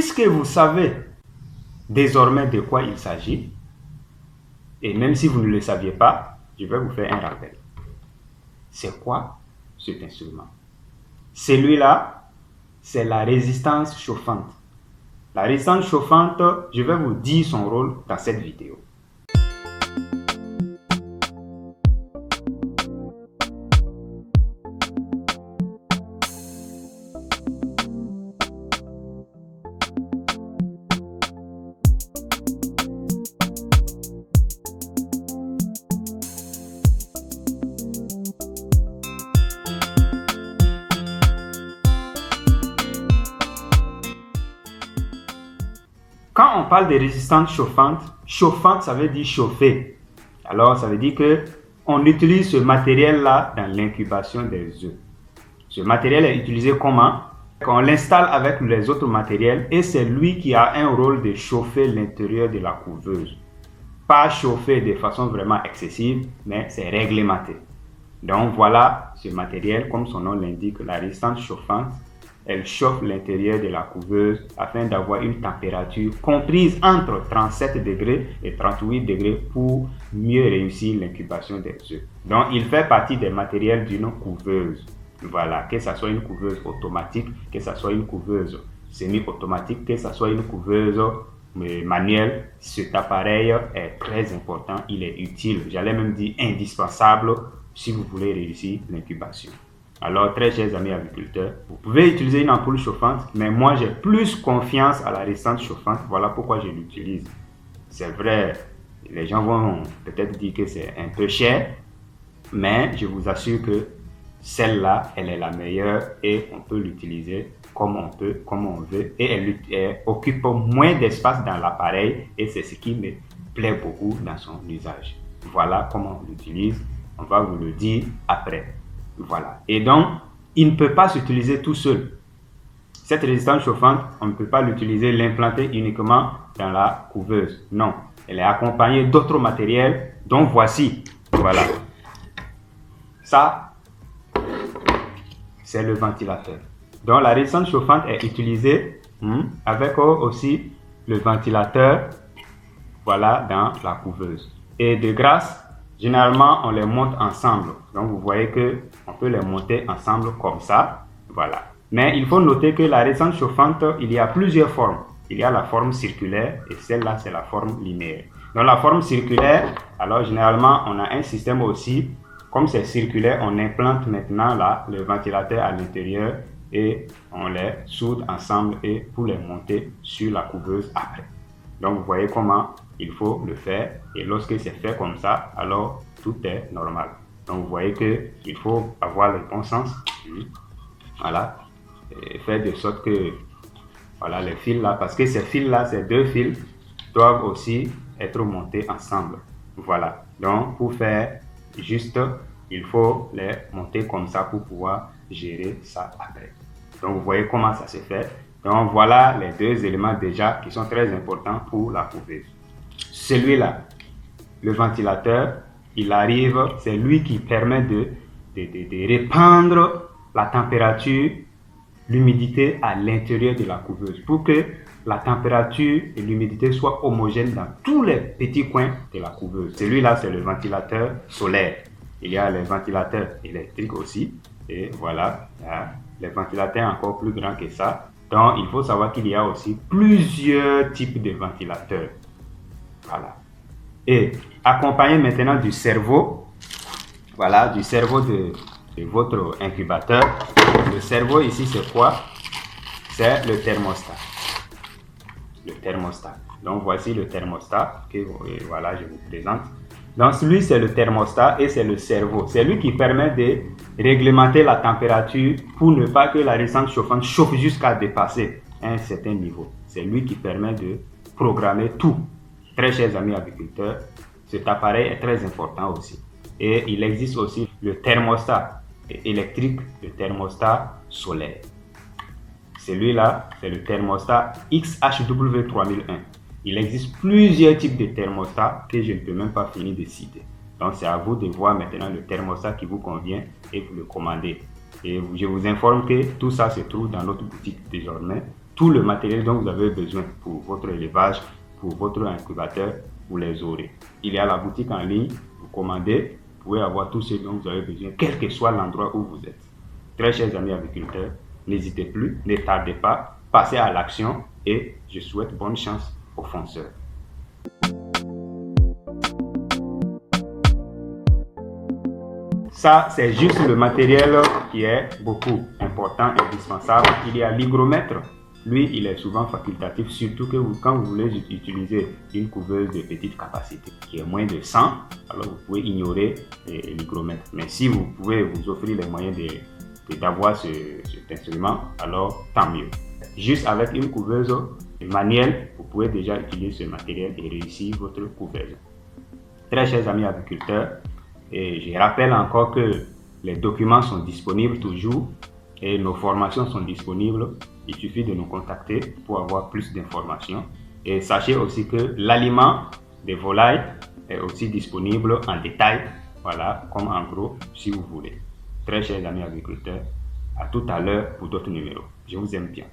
puisque vous savez désormais de quoi il s'agit, et même si vous ne le saviez pas, je vais vous faire un rappel. C'est quoi cet instrument? Celui-là, c'est la résistance chauffante. La résistance chauffante, je vais vous dire son rôle dans cette vidéo. Quand on parle de résistance chauffante, ça veut dire chauffer. Alors, ça veut dire que on utilise ce matériel-là dans l'incubation des œufs. Ce matériel est utilisé comment? On l'installe avec les autres matériels et c'est lui qui a un rôle de chauffer l'intérieur de la couveuse. Pas chauffer de façon vraiment excessive, mais c'est réglementé. Donc voilà ce matériel, comme son nom l'indique, la résistance chauffante. Elle chauffe l'intérieur de la couveuse afin d'avoir une température comprise entre 37 degrés et 38 degrés pour mieux réussir l'incubation des œufs. Donc, il fait partie des matériels d'une couveuse. Voilà, que ce soit une couveuse automatique, que ce soit une couveuse semi-automatique, que ce soit une couveuse manuelle, cet appareil est très important, il est utile, j'allais même dire indispensable si vous voulez réussir l'incubation. Alors, très chers amis agriculteurs, vous pouvez utiliser une ampoule chauffante, mais moi, j'ai plus confiance à la résistance chauffante. Voilà pourquoi je l'utilise. C'est vrai, les gens vont peut-être dire que c'est un peu cher, mais je vous assure que celle-là, elle est la meilleure et on peut l'utiliser comme on peut, comme on veut. Et elle occupe moins d'espace dans l'appareil et c'est ce qui me plaît beaucoup dans son usage. Voilà comment on l'utilise. On va vous le dire après. Voilà. Et donc, il ne peut pas s'utiliser tout seul. Cette résistance chauffante, on ne peut pas l'utiliser, l'implanter uniquement dans la couveuse. Non. Elle est accompagnée d'autres matériels, dont voici. Voilà. Ça, c'est le ventilateur. Donc, la résistance chauffante est utilisée avec aussi le ventilateur, voilà, dans la couveuse. Et de grâce, généralement, on les monte ensemble. Donc, vous voyez qu'on peut les monter ensemble comme ça. Voilà. Mais il faut noter que la résistance chauffante, il y a plusieurs formes. Il y a la forme circulaire et celle-là, c'est la forme linéaire. Dans la forme circulaire, alors généralement, on a un système aussi. Comme c'est circulaire, on implante maintenant là, le ventilateur à l'intérieur et on les soude ensemble et pour les monter sur la couveuse après. Donc, vous voyez comment il faut le faire. Et lorsque c'est fait comme ça, alors tout est normal. Donc, vous voyez qu'il faut avoir le bon sens. Voilà. Et faire de sorte que, voilà, les fils là, parce que ces fils là, ces deux fils, doivent aussi être montés ensemble. Voilà. Donc, pour faire juste, il faut les monter comme ça pour pouvoir gérer ça après. Donc, vous voyez comment ça se fait. Donc, voilà les deux éléments déjà qui sont très importants pour la couveuse. Celui-là, le ventilateur, il arrive, c'est lui qui permet de répandre la température, l'humidité à l'intérieur de la couveuse pour que la température et l'humidité soient homogènes dans tous les petits coins de la couveuse. Celui-là, c'est le ventilateur solaire. Il y a les ventilateurs électriques aussi. Et voilà, les ventilateurs encore plus grands que ça. Donc, il faut savoir qu'il y a aussi plusieurs types de ventilateurs. Voilà. Et accompagné maintenant du cerveau, voilà, du cerveau de votre incubateur. Le cerveau ici, c'est quoi? C'est le thermostat. Le thermostat. Donc, voici le thermostat que voilà, je vous présente. Donc, celui, c'est le thermostat et c'est le cerveau. C'est lui qui permet de réglementer la température pour ne pas que la résistance chauffante chauffe jusqu'à dépasser un certain niveau. C'est lui qui permet de programmer tout. Très chers amis agriculteurs, cet appareil est très important aussi. Et il existe aussi le thermostat électrique, le thermostat solaire. Celui-là, c'est le thermostat XHW3001. Il existe plusieurs types de thermostats que je ne peux même pas finir de citer. Donc, c'est à vous de voir maintenant le thermostat qui vous convient et vous le commandez. Et je vous informe que tout ça se trouve dans notre boutique désormais. tout le matériel dont vous avez besoin pour votre élevage, pour votre incubateur, vous les aurez. Il y a la boutique en ligne, vous commandez, vous pouvez avoir tout ce dont vous avez besoin, quel que soit l'endroit où vous êtes. Très chers amis agriculteurs, n'hésitez plus, ne tardez pas, passez à l'action et je souhaite bonne chance aux fonceurs. Ça, c'est juste le matériel qui est beaucoup important, indispensable. Il y a l'hygromètre. Lui, il est souvent facultatif, surtout que quand vous voulez utiliser une couveuse de petite capacité qui est moins de 100, alors vous pouvez ignorer l'hygromètre. Mais si vous pouvez vous offrir les moyens d'avoir cet instrument, alors tant mieux. Juste avec une couveuse manuelle, vous pouvez déjà utiliser ce matériel et réussir votre couveuse. Très chers amis agriculteurs, et je rappelle encore que les documents sont disponibles toujours et nos formations sont disponibles. Il suffit de nous contacter pour avoir plus d'informations. Et sachez aussi que l'aliment des volailles est aussi disponible en détail, voilà, comme en gros, si vous voulez. Très chers amis agriculteurs, à tout à l'heure pour d'autres numéros. Je vous aime bien.